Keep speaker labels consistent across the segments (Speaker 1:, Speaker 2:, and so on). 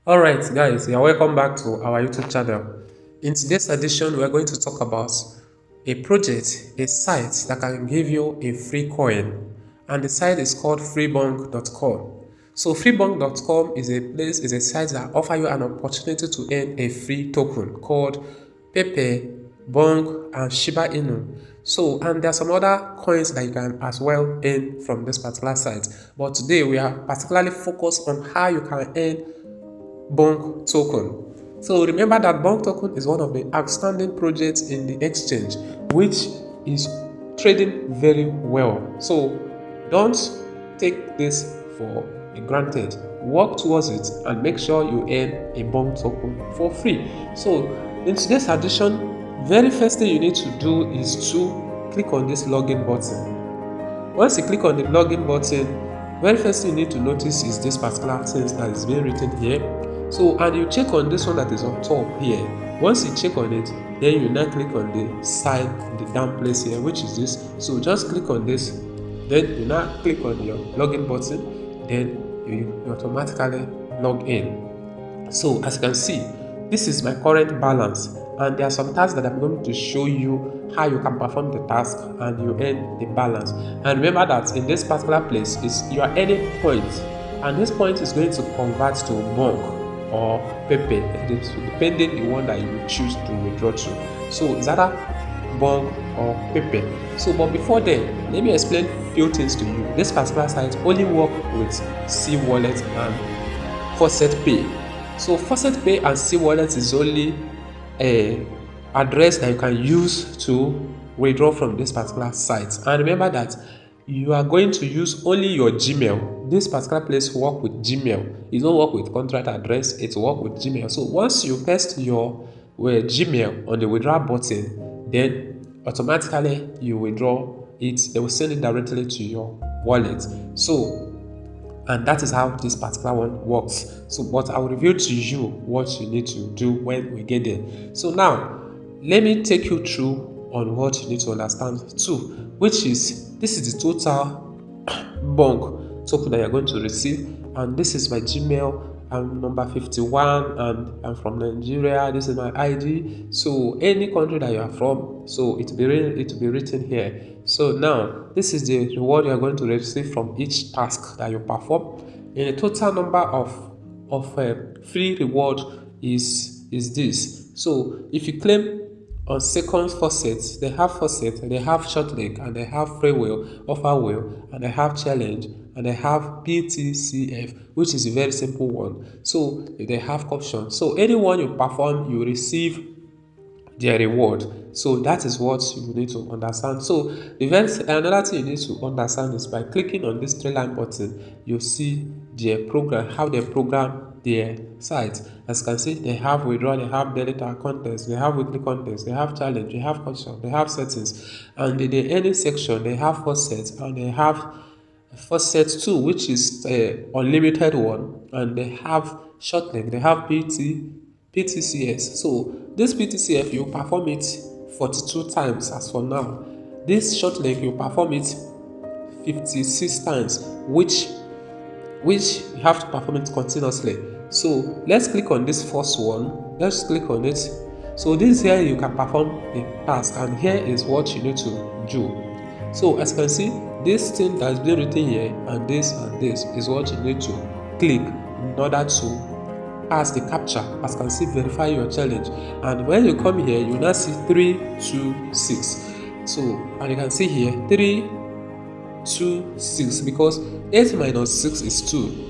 Speaker 1: Alright guys, you're welcome back to our YouTube channel. In today's edition, we're going to talk about a project, a site that can give you a free coin, and the site is called freebonk.com. So freebonk.com is a site that offers you an opportunity to earn a free token called Pepe, Bonk, and Shiba Inu. So, and there are some other coins that you can as well earn from this particular site. But today we are particularly focused on how you can earn Bonk token. So remember that Bonk token is one of the outstanding projects in the exchange, which is trading very well. So don't take this for granted. Work towards it and make sure you earn a Bonk token for free. So in today's edition, very first thing you need to do is to click on this login button. Once you click on the login button, very first thing you need to notice is this particular thing that is being written here. So, and you check on this one that is on top here. Once you check on it, then you now click on the side, the down place here, which is this. So just click on this, then you now click on your login button, then you automatically log in. So as you can see, this is my current balance, and there are some tasks that I'm going to show you how you can perform the task and you earn the balance. And remember that in this particular place is you are earning points, and this point is going to convert to Bonk or Pepe, depending the one that you choose to withdraw to. So is that a Bonk or Pepe? So but before then, let me explain a few things to you. This particular site only work with C Wallet and Faucet Pay. So Faucet Pay and C Wallet is only a address that you can use to withdraw from this particular site. And remember that you are going to use only your Gmail. This particular place work with Gmail. It don't work with contract address, it work with Gmail. So once you paste your Gmail on the withdraw button, then automatically you withdraw it. They will send it directly to your wallet. So, and that is how this particular one works. So but I will reveal to you what you need to do when we get there. So now let me take you through on what you need to understand too, which is this is the total Bonk token that you're going to receive. And this is my Gmail. I'm number 51 and I'm from Nigeria. This is my ID. So any country that you are from, so it will be written here. So now this is the reward you are going to receive from each task that you perform. And the total number of free reward is this. So if you claim on second faucet, they have faucet, they have short leg, and they have free will, offer will, and they have challenge, and they have PTCF, which is a very simple one. So they have option. So anyone you perform, you receive their reward. So that is what you need to understand. So another thing you need to understand is by clicking on this three-line button, you see their program, how they program their site. As you can see, they have withdrawal, they have daily contest, they have weekly contest, they have challenge, they have caution, they have settings, and in the any section they have faucet, and they have faucet 2, which is a unlimited one, and they have short leg, they have PTCS. So this PTCF you perform it 42 times as for now. This short leg you perform it 56 times, which you have to perform it continuously. So let's click on this first one. Let's click on it. So this here you can perform a task, and here is what you need to do. So as you can see, this thing that's been written here and this is what you need to click in order to pass the captcha. As you can see, verify your challenge. And when you come here, you now see 3, 2, 6. So and you can see here 3, 2, 6, because 8 minus 6 is 2.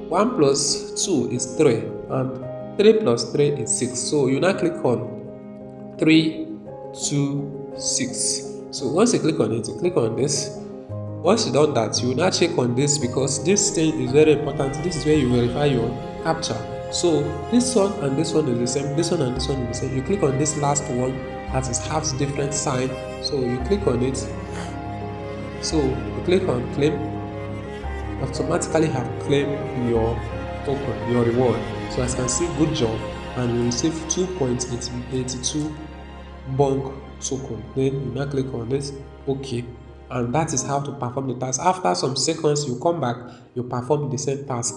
Speaker 1: 1 plus 2 is 3, and 3 plus 3 is 6. So you now click on 3, 2, 6. So once you click on it, you click on this. Once you done that, you will now check on this, because this thing is very important. This is where you verify your captcha. So this one and this one is the same. This one and this one is the same. You click on this last one that is has different sign. So you click on it. So you click on claim. Automatically have claimed your token, your reward. So as you can see, good job, and you receive 2.82 Bonk token. Then you now click on this, okay, and that is how to perform the task. After some seconds, you come back, you perform the same task.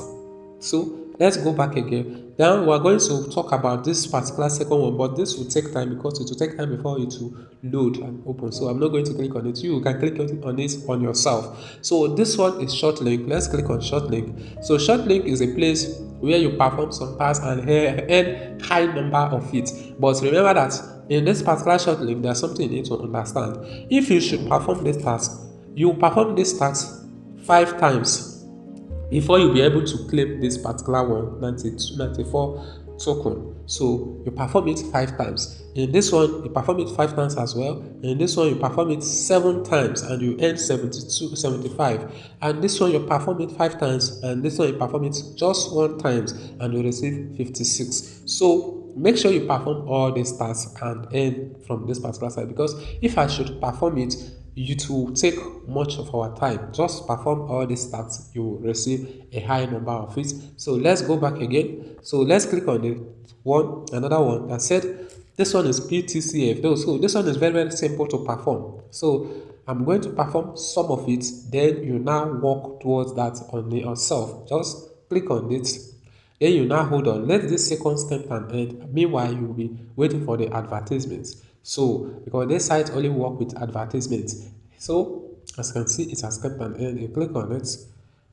Speaker 1: So let's go back again. Then we're going to talk about this particular second one, but this will take time because it will take time before it to load and open. So I'm not going to click on it. You can click on it on yourself. So this one is short link. Let's click on short link. So short link is a place where you perform some tasks and earn high number of it. But remember that in this particular short link, there's something you need to understand. If you should perform this task, you perform this task 5 times before you'll be able to claim this particular one, 94 token. So you perform it 5 times. In this one, you perform it 5 times as well. In this one, you perform it 7 times and you earn 75. And this one, you perform it 5 times, and this one, you perform it just 1 times and you receive 56. So make sure you perform all these tasks and earn from this particular side, because if I should perform it, it will take much of our time. Just perform all these tasks, you will receive a high number of it. So let's go back again. So let's click on the another one that said this one is PTCF. So this one is very, very simple to perform. So I'm going to perform some of it, then you now walk towards that on yourself. Just click on it. Then you now hold on, let this second stamp and end. Meanwhile, you'll be waiting for the advertisements. So, because this site only work with advertisements. So, as you can see, it has stamped and end. You click on it.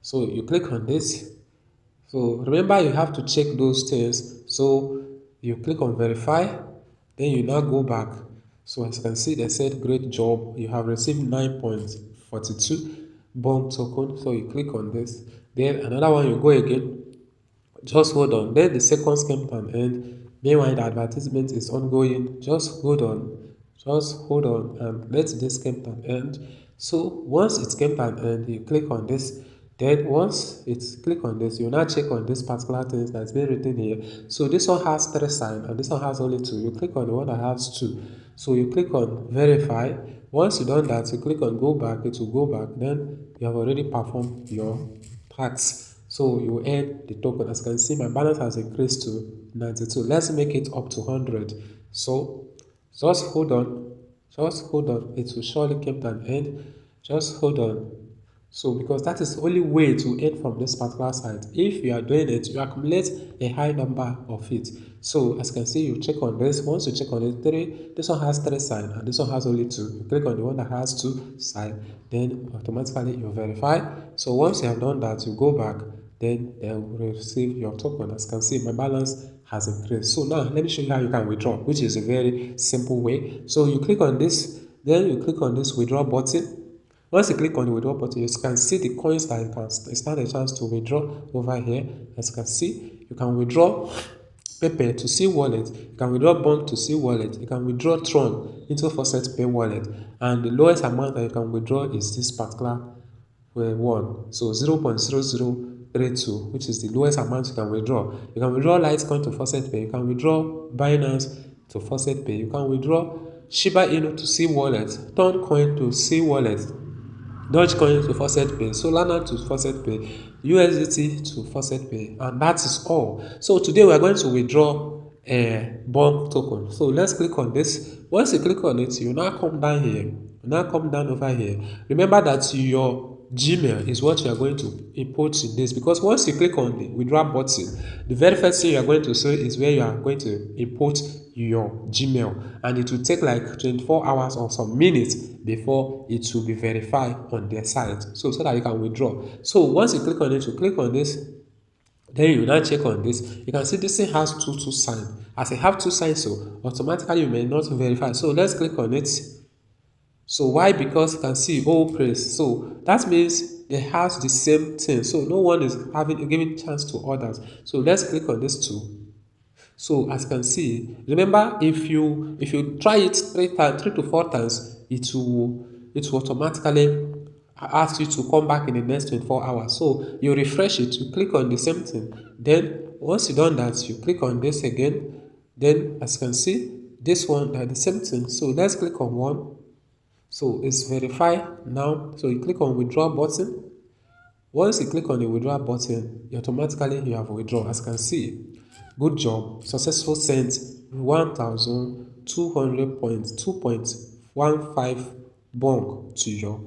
Speaker 1: So, you click on this. So, remember, you have to check those things. So, you click on verify. Then you now go back. So, as you can see, they said, great job. You have received 9.42 Bonk token. So, you click on this. Then another one, you go again. Just hold on. Then the second scheme can end. Meanwhile, the advertisement is ongoing. Just hold on. Just hold on and let this scheme can end. So once it came to an end, you click on this. Then once it's click on this, you now check on this particular thing that's been written here. So this one has 3 signs and this one has only 2. You click on the one that has 2. So you click on verify. Once you done that, you click on go back. It will go back. Then you have already performed your task. So you earn the token. As you can see, my balance has increased to 92. Let's make it up to 100. So just hold on. Just hold on. It will surely come to an end. Just hold on. So because that is the only way to earn from this particular site. If you are doing it, you accumulate a high number of it. So as you can see, you check on this. Once you check on it, this one has 3 signs and this one has only 2. You click on the one that has 2 signs, then automatically you verify. So once you have done that, you go back, then they will receive your token. As you can see, my balance has increased. So now let me show you how you can withdraw, which is a very simple way. So you click on this, then you click on this withdraw button. Once you click on the withdraw button, you can see the coins that you can stand a chance to withdraw over here. As you can see, you can withdraw Pepe to C wallet, you can withdraw Bonk to C wallet, you can withdraw Tron into Faucet Pay wallet, and the lowest amount that you can withdraw is this particular one. So 0.0032, which is the lowest amount you can withdraw. You can withdraw Litecoin to Faucet Pay, you can withdraw Binance to Faucet Pay, you can withdraw Shiba Inu to C wallet, Toncoin to C wallet, Dogecoin to Faucet Pay, Solana to Faucet Pay, USDT to Faucet Pay, and that is all. So today we are going to withdraw a Bonk token. So let's click on this. Once you click on it, you now come down here. You now come down over here. Remember that your Gmail is what you are going to import in this, because once you click on the withdraw button, the very first thing you are going to see is where you are going to import your Gmail, and it will take like 24 hours or some minutes before it will be verified on their site, so that you can withdraw. So once you click on it, you click on this, then you now check on this. You can see this thing has two signs. As I have 2 signs, so automatically you may not verify. So let's click on it. So why? Because you can see all praise. So that means it has the same thing. So no one is giving chance to others. So let's click on this too. So as you can see, remember, if you try it 3 to 4 times, it will automatically ask you to come back in the next 24 hours. So you refresh it, you click on the same thing. Then once you done that, you click on this again. Then as you can see, this one the same thing. So let's click on one. So it's verified now. So you click on withdraw button. Once you click on the withdraw button, automatically you have withdrawn. As you can see, good job, successful sent 1,200.2.15 Bonk to your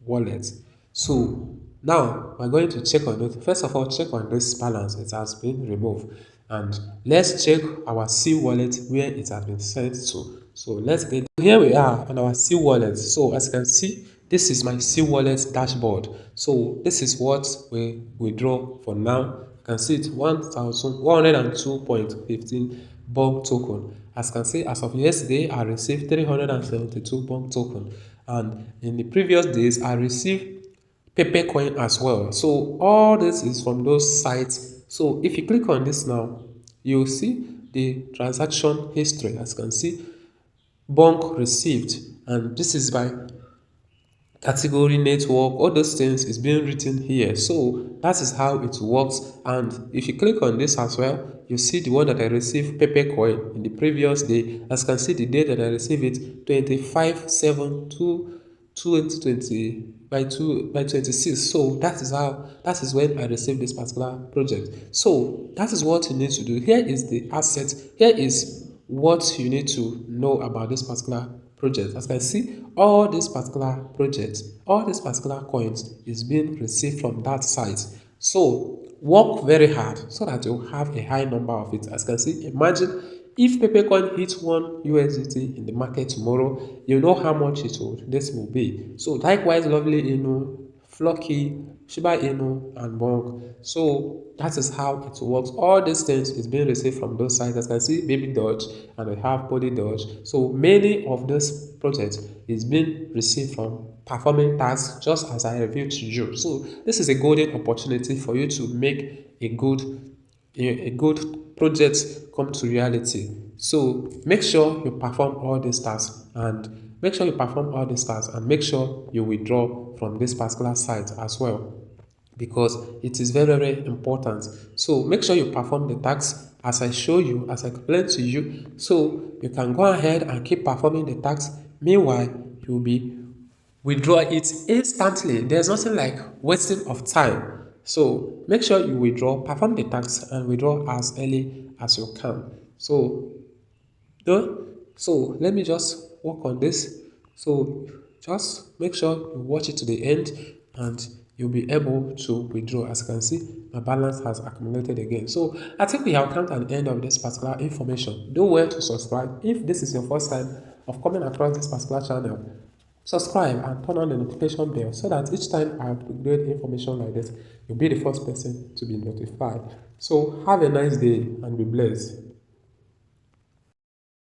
Speaker 1: wallet. So Now we're going to check on it. First of all, check on this balance. It has been removed. And let's check our C wallet where it has been sent to. So let's get here we are on our C wallet. So as you can see, this is my C wallet dashboard. So this is what we withdraw for now. You can see it 1,102.15 Bonk token. As you can see, as of yesterday, I received 372 Bonk token. And in the previous days, I received Coin as well. So all this is from those sites. So if you click on this now, you'll see the transaction history. As you can see, Bonk received, and this is by category, network, all those things is being written here. So that is how it works. And if you click on this as well, you see the one that I received Coin in the previous day. As you can see, the day that I received it, 25/7/2020 by 26. So that is when I received this particular project. So that is what you need to do. Here is the asset. Here is what you need to know about this particular project. As you can see, all this particular project, all these particular coins is being received from that site. So work very hard so that you have a high number of it. As you can see, imagine if Coin hits 1 USDT in the market tomorrow, you know how much this will be. So likewise, Lovely Inu, Flocky, Shiba Inu, and Bonk. So that is how it works. All these things is being received from those sites. As you can see, Baby Dodge, and we have Body Dodge. So many of those projects is being received from performing tasks, just as I reviewed to you. So this is a golden opportunity for you to make a good project come to reality. So make sure you perform all these tasks and make sure you withdraw from this particular site as well, because it is very, very important. So make sure you perform the tasks as I show you, as I explain to you, so you can go ahead and keep performing the tasks. Meanwhile, you'll be withdraw it instantly. There's nothing like wasting of time. So make sure you withdraw, perform the tasks, and withdraw as early as you can. So let me just work on this. So just make sure you watch it to the end and you'll be able to withdraw. As you can see, my balance has accumulated again. So I think we have come to an end of this particular information. Do well to subscribe if this is your first time of coming across this particular channel. Subscribe and turn on the notification bell so that each time I upload information like this, you'll be the first person to be notified. So have a nice day and be blessed.